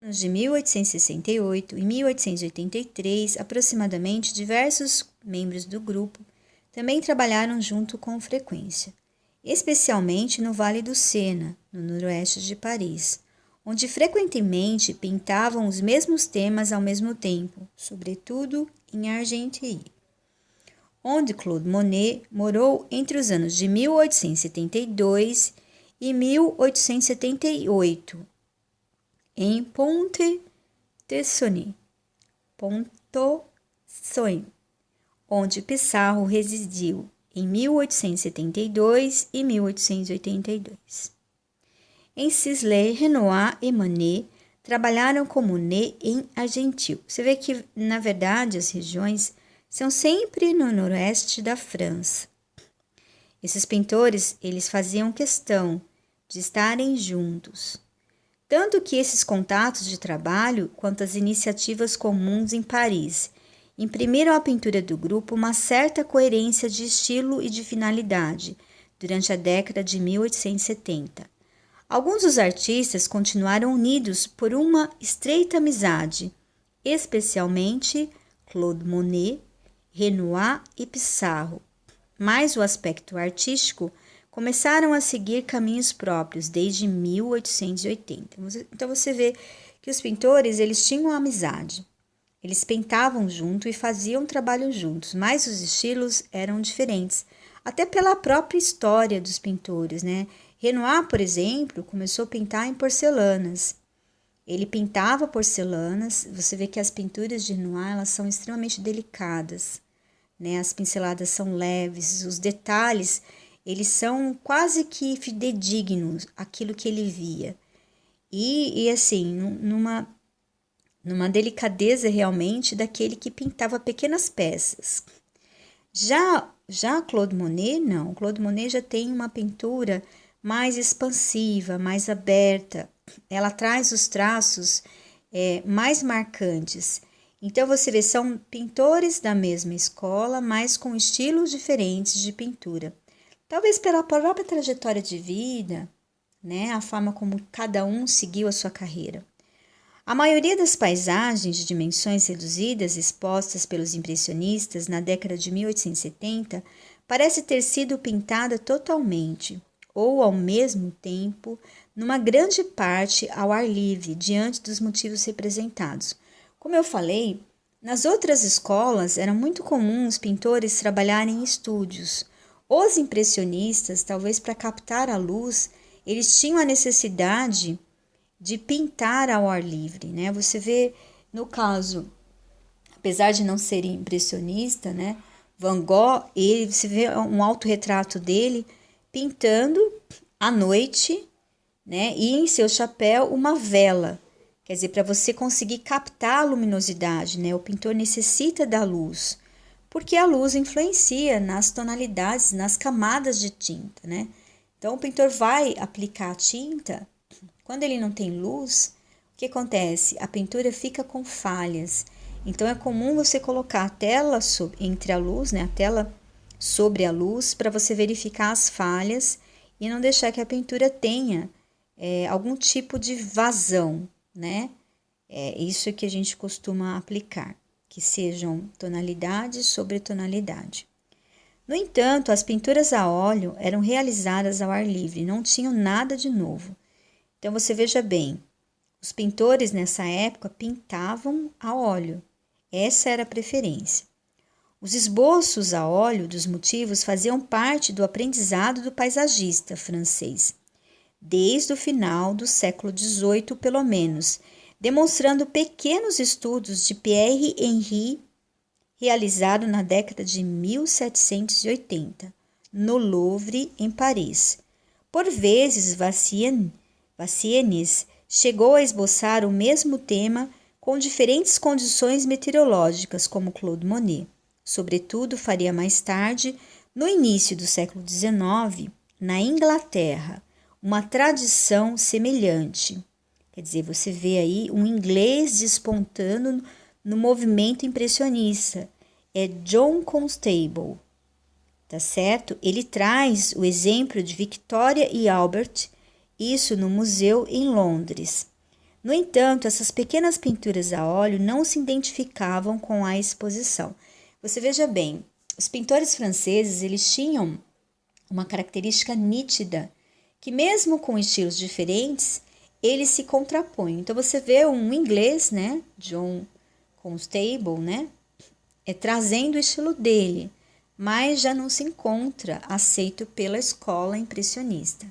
anos de 1868 e 1883, aproximadamente, diversos membros do grupo também trabalharam junto com frequência, especialmente no Vale do Sena, no noroeste de Paris, onde frequentemente pintavam os mesmos temas ao mesmo tempo, sobretudo em Argenteuil, onde Claude Monet morou entre os anos de 1872 e 1878, em Pont-de-Sony, onde Pissarro residiu em 1872 e 1882. Em Sisley, Renoir e Manet trabalharam com Monet em Argenteuil. Você vê que, na verdade, as regiões são sempre no noroeste da França. Esses pintores, eles faziam questão de estarem juntos. Tanto que esses contatos de trabalho, quanto as iniciativas comuns em Paris, imprimiram à pintura do grupo uma certa coerência de estilo e de finalidade durante a década de 1870. Alguns dos artistas continuaram unidos por uma estreita amizade, especialmente Claude Monet, Renoir e Pissarro, mas o aspecto artístico começaram a seguir caminhos próprios desde 1880. Então você vê que os pintores, eles tinham amizade. Eles pintavam junto e faziam trabalho juntos, mas os estilos eram diferentes, até pela própria história dos pintores, né? Renoir, por exemplo, começou a pintar em porcelanas. Ele pintava porcelanas, você vê que as pinturas de Renoir, elas são extremamente delicadas, né? As pinceladas são leves, os detalhes, eles são quase que fidedignos àquilo que ele via. E assim, numa delicadeza realmente daquele que pintava pequenas peças. Já Claude Monet, não. Claude Monet já tem uma pintura mais expansiva, mais aberta. Ela traz os traços mais marcantes. Então, você vê, são pintores da mesma escola, mas com estilos diferentes de pintura. Talvez pela própria trajetória de vida, né, a forma como cada um seguiu a sua carreira. A maioria das paisagens de dimensões reduzidas expostas pelos impressionistas na década de 1870 parece ter sido pintada totalmente, ou ao mesmo tempo, numa grande parte ao ar livre, diante dos motivos representados. Como eu falei, nas outras escolas era muito comum os pintores trabalharem em estúdios. Os impressionistas, talvez para captar a luz, eles tinham a necessidade de pintar ao ar livre, né? Você vê, no caso, apesar de não ser impressionista, né? Van Gogh, você vê um autorretrato dele pintando à noite, né? E em seu chapéu uma vela. Quer dizer, para você conseguir captar a luminosidade, né? O pintor necessita da luz, porque a luz influencia nas tonalidades, nas camadas de tinta, né? Então, o pintor vai aplicar a tinta. Quando ele não tem luz, o que acontece? A pintura fica com falhas. Então, é comum você colocar a tela entre a luz, né? A tela sobre a luz, para você verificar as falhas e não deixar que a pintura tenha algum tipo de vazão, né? É isso que a gente costuma aplicar, que sejam tonalidade sobre tonalidade. No entanto, as pinturas a óleo eram realizadas ao ar livre, não tinham nada de novo. Então, você veja bem, os pintores nessa época pintavam a óleo. Essa era a preferência. Os esboços a óleo dos motivos faziam parte do aprendizado do paisagista francês, desde o final do século XVIII, pelo menos, demonstrando pequenos estudos de Pierre-Henri, realizado na década de 1780, no Louvre, em Paris. Por vezes, Vassienes chegou a esboçar o mesmo tema com diferentes condições meteorológicas, como Claude Monet. Sobretudo, faria mais tarde, no início do século XIX, na Inglaterra, uma tradição semelhante. Quer dizer, você vê aí um inglês despontando no movimento impressionista. É John Constable, tá certo? Ele traz o exemplo de Victoria e Albert, isso no museu em Londres. No entanto, essas pequenas pinturas a óleo não se identificavam com a exposição. Você veja bem, os pintores franceses, eles tinham uma característica nítida, que mesmo com estilos diferentes, eles se contrapõem. Então, você vê um inglês, né, John Constable, né, trazendo o estilo dele, mas já não se encontra aceito pela escola impressionista.